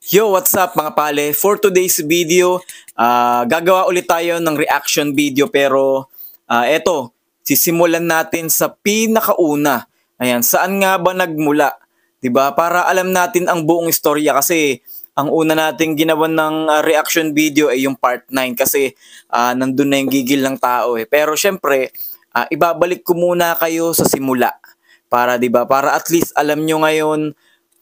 Yo, what's up mga pale? For today's video, gagawa ulit tayo ng reaction video pero eto, sisimulan natin sa pinakauna. Ayan, saan nga ba nagmula? 'Di ba? Para alam natin ang buong istorya kasi ang una nating ginawa ng reaction video ay yung part 9 kasi nandun na yung gigil ng tao eh. Pero syempre, ibabalik ko muna kayo sa simula para 'di ba? Para at least alam nyo ngayon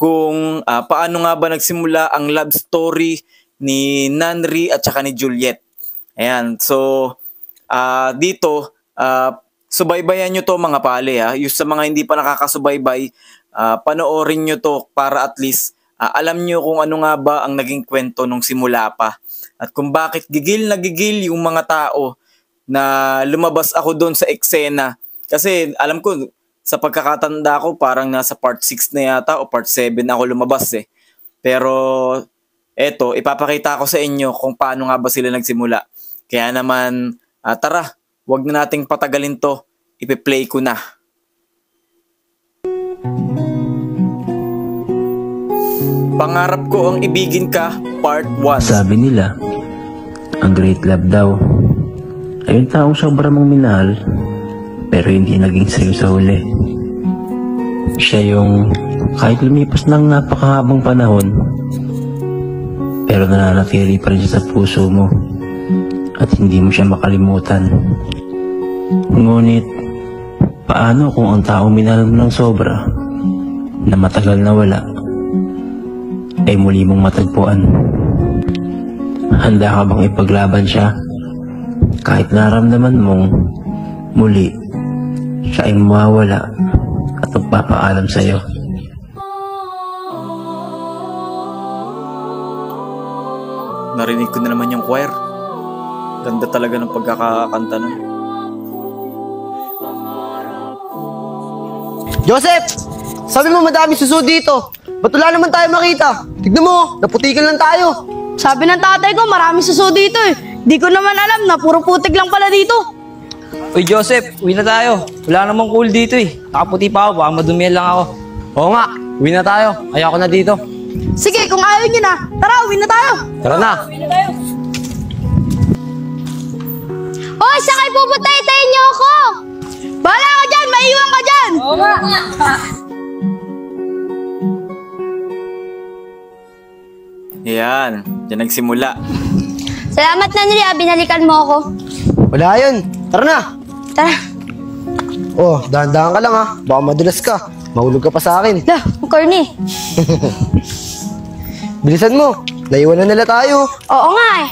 kung paano nga ba nagsimula ang love story ni Nanri at saka ni Juliet. Ayan, so dito, subaybayan nyo to mga pale ha. Yung sa mga hindi pa nakakasubaybay, panoorin nyo to para at least alam nyo kung ano nga ba ang naging kwento nung simula pa. At kung bakit gigil na gigil yung mga tao na lumabas ako doon sa eksena. Kasi alam ko, sa pagkakatanda ko, parang nasa part 6 na yata o part 7 ako lumabas eh. Pero eto, ipapakita ko sa inyo kung paano nga ba sila nagsimula. Kaya naman, tara, wag na nating patagalin to. Ipi-play ko na. Pangarap ko ang ibigin ka, part 1. Sabi nila, ang great love daw ay yung taong sobrang mong minahal pero hindi naging sa'yo sa huli. Siya yung kahit lumipas ng napakahabang panahon pero nananatili pa rin siya sa puso mo at hindi mo siya makalimutan. Ngunit paano kung ang taong minahal mo ng sobra na matagal na wala ay muli mong matagpuan? Handa ka bang ipaglaban siya kahit naramdaman mong muli siya ay mawawala at magpapaalam sa'yo? Narinig ko na naman yung choir. Ganda talaga ng pagkakakanta nun. Joseph! Sabi mo madami suso dito. Ba't wala naman tayo makita? Tignan mo, naputikan lang tayo. Sabi ng tatay ko, marami suso dito eh. Di ko naman alam na puro putik lang pala dito. Uy Joseph, uwi na tayo. Wala namang cool dito eh. Nakaputi pa ako, baka madumihan lang ako. Oo nga, uwi na tayo. Ayoko na dito. Sige, kung ayaw nyo na, tara, uwi na tayo. Tara na. Hoy, saan kayo pupunta? Itayin nyo ako. Bahala ka dyan, maiwan ka dyan. Oo nga. Yan, dyan nagsimula. Salamat Nanri, binalikan mo ako. Wala yun. Tara na. Tara. Oh, dahan-dahan ka lang ha. Baka madulas ka. Mahulog ka pa sa akin. Lah, corny. Bilisan mo. Naiwan na nila tayo. Oo nga eh.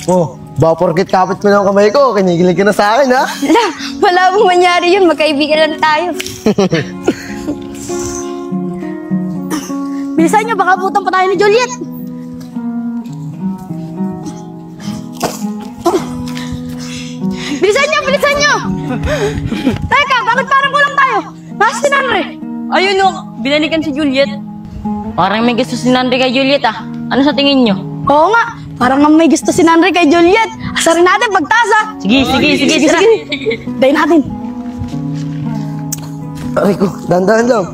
Oh, baka porket kapit mo ng kamay ko, kinikilig ka na sa akin ha. Lah, wala mong mangyari yun. Magkaibigan lang tayo. Bilisan nyo, baka butang pa tayo ni Juliet. Bilisan nyo, bilisan nyo! Teka, bakit parang kulang tayo? Nasa si Nanri? Ayun no, binalikan si Juliet. Parang may gusto si Nanri kay Juliet ah. Ano sa tingin nyo? Oo nga, parang may gusto si Nanri kay Juliet. Asarin natin pagtasa. Sige, tara. Dayin natin. Ay ko, dahan-dahan lang.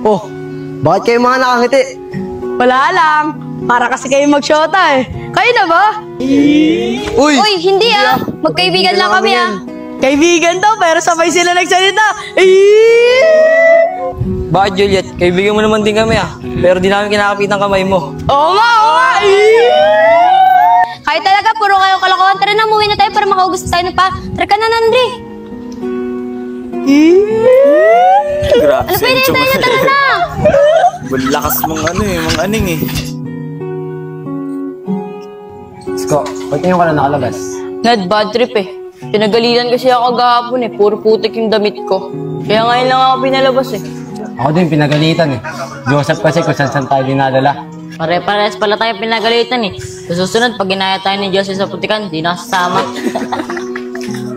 Oh, bakit kayo mga nakangiti? Wala lang. Para kasi kayo mag-shota eh. Kayo na ba? Uy! Uy, hindi ah. Magkaibigan lang kami ah. Kaibigan daw, pero sabay sila nagsalita. Bakit Juliet? Kaibigan mo naman din kami ah. Pero di namin kinakapit ang kamay mo. Oo nga, oo nga. Kahit talaga, puro kayo kalokohan. Tara na, umuwi na tayo para makaugusto tayo ng pa. Tara ka na, Nandri. Grabe, Ano pa yun tayo na, tara na. Lakas mong mga aning eh. Sko, ba't ngayon ka na nakalabas? Ned, bad trip eh. Pinagalitan kasi ako gahapon eh. Puro putik yung damit ko. Kaya ngayon lang ako pinalabas eh. Ako din pinagalitan eh. Joseph kasi kung saan tayo dinadala. Pare-pares pala tayo pinagalitan eh. Sa susunod, pag ginaya tayo ni Joseph sa putikan, di nakasama.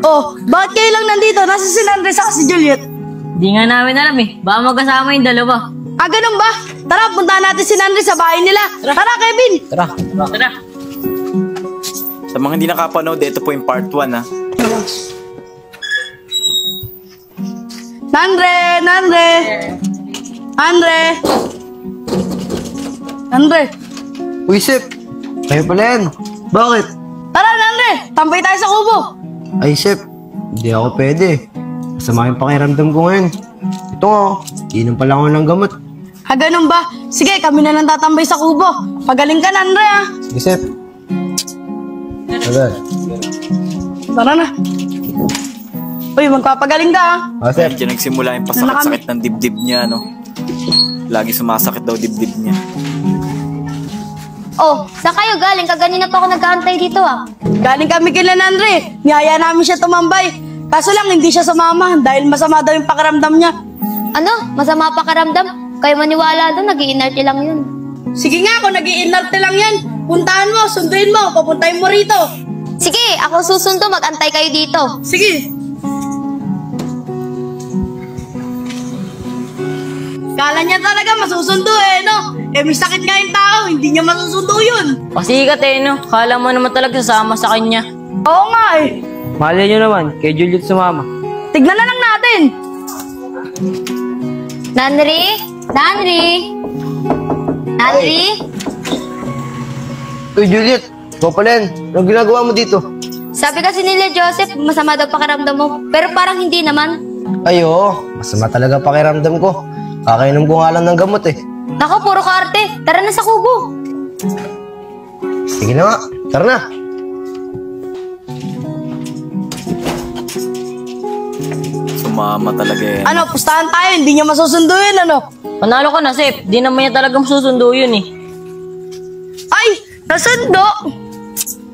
Oh, bakit kayo lang nandito? Nasa si Nandri sa si Juliet. Di nga namin alam eh. Baka magkasama yung dalawa. Ah, ganun ba? Tara, puntahan natin si Nandri sa bahay nila. Tara, Kevin. Tara. Sa mga hindi nakapanood, ito po yung part 1 ha. Nandre! Nandre! Nandre! Nandre! Uy, Sep. Kayo pala yan. Bakit? Tara, Nandre! Tambay tayo sa kubo! Ay, Sep. Hindi ako pwede. Masama yung pakiramdam ko ngayon. Ito nga, inom pala ako ng gamot. Ha, ganun ba? Sige, kami na lang tatambay sa kubo. Pagaling ka, Nandre, ah. Sige, Sep. Agad. Tara na. Uy, magpapagaling ka, ah. Ah, Sep. Diyan nagsimula yung pasakit-sakit ng dibdib niya, no? Lagi sumasakit daw dibdib niya. Oh, saan kayo galing? Kaganina pa ako nag-aantay dito ah. Galing kami kila Nandre. Niyaya namin siya tumambay. Kaso lang, hindi siya sumama dahil masama daw yung pakiramdam niya. Ano? Masama pa karamdam? Kayo maniwala doon, nag-iinarte lang yun. Sige nga, kung nag-iinarte lang yan, puntahan mo, sunduin mo, papuntahin mo rito. Sige, ako susundo, mag-antay kayo dito. Sige. Kala niya talaga masusundo eh, no? Eh, may sakit nga yung tao, hindi niya masusundo yun. Pasikat eh, no? Kala mo naman talaga sasama sa kanya. Oo nga eh. Malay nyo naman, kay Juliet sumama. Tignan na lang natin. Nanri? Nanri? Nanri? Uy, Juliet. Ikaw pala yan. Anong ginagawa mo dito? Sabi kasi nila Joseph, masama daw pakiramdam mo. Pero parang hindi naman. Ay, oo. Masama talaga pakiramdam ko. Kakainom ko nga lang ng gamot eh. Nako, puro kaarte. Tara na sa kubo. Sige na nga. Tara na. Sumama talaga yan. Ano, pustahan tayo, hindi niya masusundo yun, ano? Panalo ka na, Sep. Di naman niya talagang susundo yun eh. Ay, nasundo?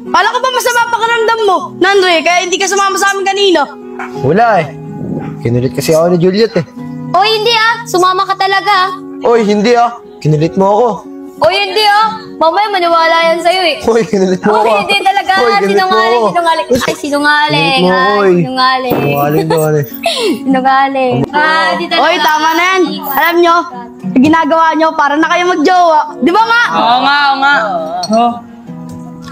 Kala ko ba masama pakiramdam mo, Nandre, kaya hindi ka sumama sa amin kanina? Wala eh. Kinulit kasi ako ni Juliet eh. O hindi ah, sumama ka talaga ah. Oy, hindi ah. Kinulit mo ako. O hindi ah, mamaya maniwala yan sa'yo eh. Oy, kinulit mo O ako. hindi talaga, Oy, kinulit mo sinungaling, ako. sinungaling. Ay, sinungaling, Kinulit mo ako, oy. sinungaling. Sinungaling doon eh. Sinungaling. Di talaga. Oy, tama na yan. Alam nyo, yung ginagawa nyo, para na kayo magjowa. Di ba nga? Oo nga, oo nga.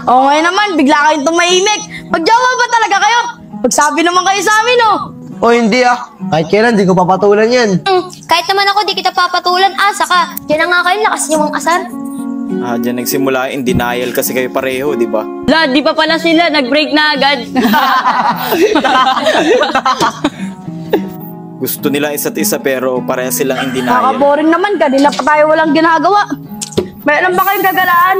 Oo ngayon naman, bigla kayong tumahimik. Magjowa ba talaga kayo? Magsabi naman kayo sa amin, oh. Oy, hindi ah. Kahit kailan, di ko papatulan yan. Kahit naman ako, di kita papatulan. Asa ka. Diyan na nga kayo, lakas niyo mong asar. Diyan nagsimula in denial kasi kayo pareho, di ba? La, di pa pala sila. Nag-break na agad. Gusto nila isa't isa pero pareha silang in denial. Nakaka-boring naman, kanina pa tayo walang ginagawa. May alam ba kayong gagalaan?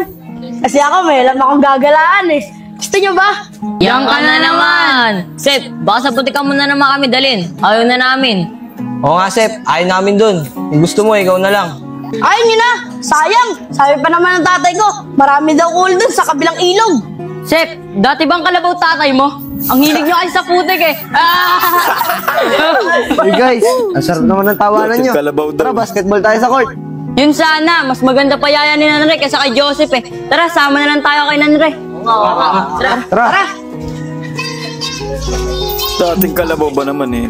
Kasi ako, may alam akong gagalaan eh. Gusto nyo ba? Yang ka na naman. Sep, baka sa butikan mo na naman kami dalhin. Ayaw na namin. Oo nga, Sep. Ayaw namin dun. Kung gusto mo, ikaw na lang. Ayun nyo na, sayang. Sabi pa naman ng tatay ko, marami daw cool dun sa kabilang ilog. Sep, dati bang kalabaw tatay mo? Ang hilig nyo kasi sa putik eh. Hey guys, ang sarap naman ng tawanan nyo. Kalabaw daw. Tara, basketball tayo sa court. Yun sana, mas maganda pa yaya ni Nanre kaysa kay Joseph eh. Tara, sama na lang tayo kay Nanre. Tara. Tara. Dating kalabaw ba naman eh?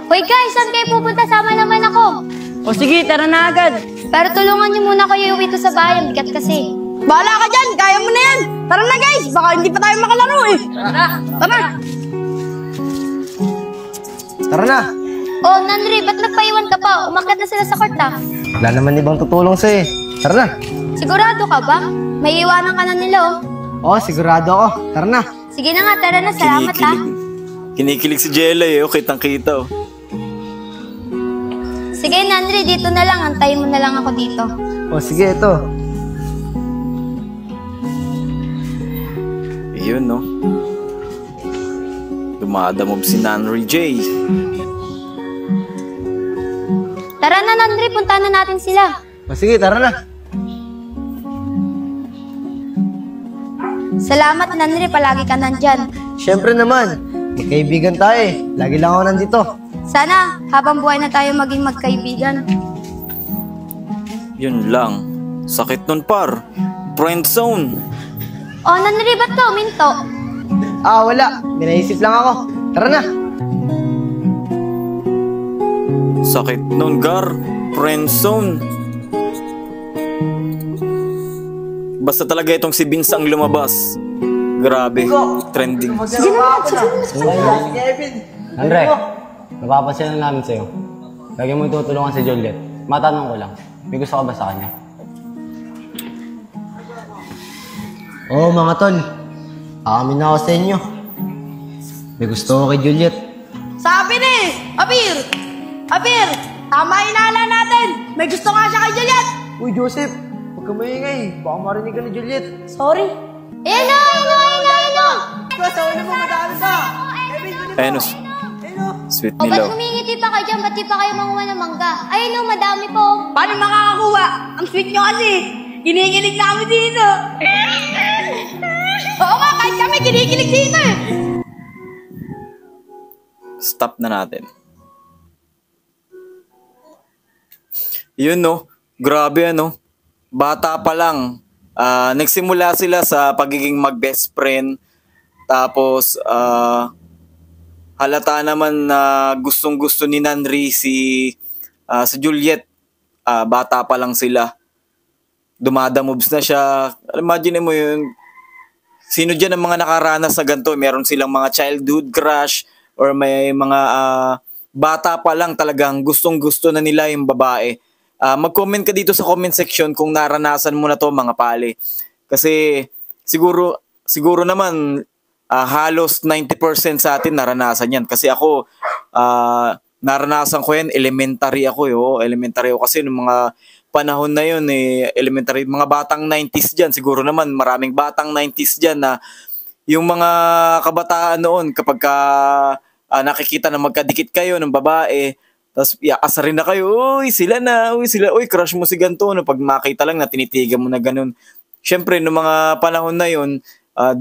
Hoy guys, saan kayo pupunta? Sama naman ako. O sige, tara na agad. Pero tulungan niyo muna kayo uwi ko sa bahay. Ang bigat kasi. Bahala ka dyan, kaya mo na yan. Tara na guys, baka hindi pa tayo makalaro eh. Tara. Tara na. Oh, Nanri, ba't nagpaiwan ka pa? Umakyat na sila sa court ah. Wala naman ibang tutulong sa'yo eh. Tara na. Sigurado ka ba? May iwanan ka na nila oh. Oo, sigurado ako. Tara na. Sige na nga, tara na. Salamat ha. Kinikilig si Jelay eh. Kitang-kita oh. Sige, Nanri, dito na lang. Antayin mo na lang ako dito. O sige, ito. Yun no. Dumadamob si Nanri J. Tara na, Nanri. Punta na natin sila. O sige, tara na. Salamat, Nanri. Palagi ka nandyan. Siyempre naman, may kaibigan tayo eh. Lagi lang ako nandito. Sana, habang buhay na tayo maging magkaibigan. Yun lang. Sakit nun par. Friend zone. Oh, Nanri, ba't ka uminto? Ah, wala. May naisip lang ako. Tara na. Sakit nun, Gar. Friend zone. Basta talaga itong si Vince ang lumabas. Grabe, trending. Andre, napapansya na namin sa'yo. Lagi mo tutulungan si Juliet. Matanong ko lang, may gusto ka ba sa kanya? Oo mga tol, aamin na ako sa inyo. May gusto ko kay Juliet. Sabi ni, Abir! Abir! Tama inala natin! May gusto nga siya kay Juliet! Uy Joseph, huwag ka maingay. Baka marinig ka ni Juliet. Sorry. Ayun o! Kasawa naman madami pa. Ayun, sweet O, ba't nilaw. humingiti pa kayo dyan? Ba't di pa kayo manguha ng mangga? Ayun o, madami po. Paano makakakuha? Ang sweet nyo kasi. Kinikilig na kami dito. Oo nga, kahit kami kinikilig dito eh. Stop na natin. Yun no, grabe ano. Bata pa lang, nagsimula sila sa pagiging mag-best friend. Tapos, halata naman na gustong-gusto ni Nanri si Juliet. Bata pa lang sila. Dumadamoves na siya. Imagine mo yun. Sino dyan ang mga nakaranas sa ganito? Meron silang mga childhood crush or may mga bata pa lang talagang gustong-gusto na nila yung babae. Mag-comment ka dito sa comment section kung naranasan mo na to mga pale. Kasi siguro naman halos 90% sa atin naranasan yan. Kasi ako, naranasan ko yan, elementary ako. Elementary ako kasi nung mga panahon na yun, elementary, mga batang 90s dyan. Siguro naman maraming batang 90s dyan na yung mga kabataan noon kapag nakikita na magkadikit kayo ng babae, tapos asarin na kayo, uy sila, uy crush mo si ganito, no? Pag makita lang na tinitigan mo na ganun. Siyempre, noong mga panahon na yun,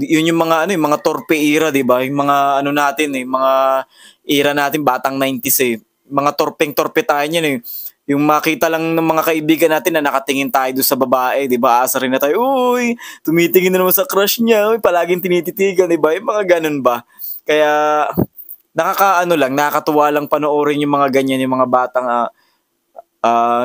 yun yung mga yung mga torpe era, di ba? Yung mga natin mga era natin batang 90s Mga torpe tayo niyan Yung makita lang ng mga kaibigan natin na nakatingin tayo doon sa babae, di ba? Asa rin na tayo, uy, tumitingin na naman sa crush niya, uy, palaging tinititigan, di ba? Yung mga ganun ba? Kaya, nakakatuwa lang panoorin yung mga ganyan, yung mga batang,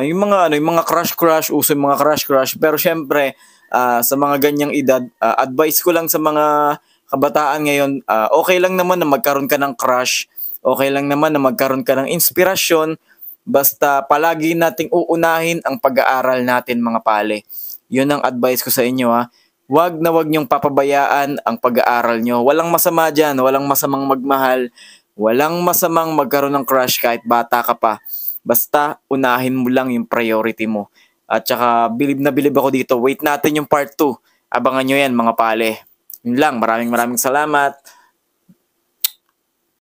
yung mga crush, uso yung mga crush. Pero syempre, sa mga ganyang edad, advice ko lang sa mga kabataan ngayon, okay lang naman na magkaroon ka ng crush, okay lang naman na magkaroon ka ng inspirasyon, basta palagi nating uunahin ang pag-aaral natin mga pale. Yun ang advice ko sa inyo ha. Wag niyong papabayaan ang pag-aaral nyo. Walang masama dyan, walang masamang magmahal, walang masamang magkaroon ng crush kahit bata ka pa. Basta unahin mo lang yung priority mo. At saka bilib na bilib ako dito. Wait natin yung part 2. Abangan nyo yan mga pale. Yun lang, maraming salamat.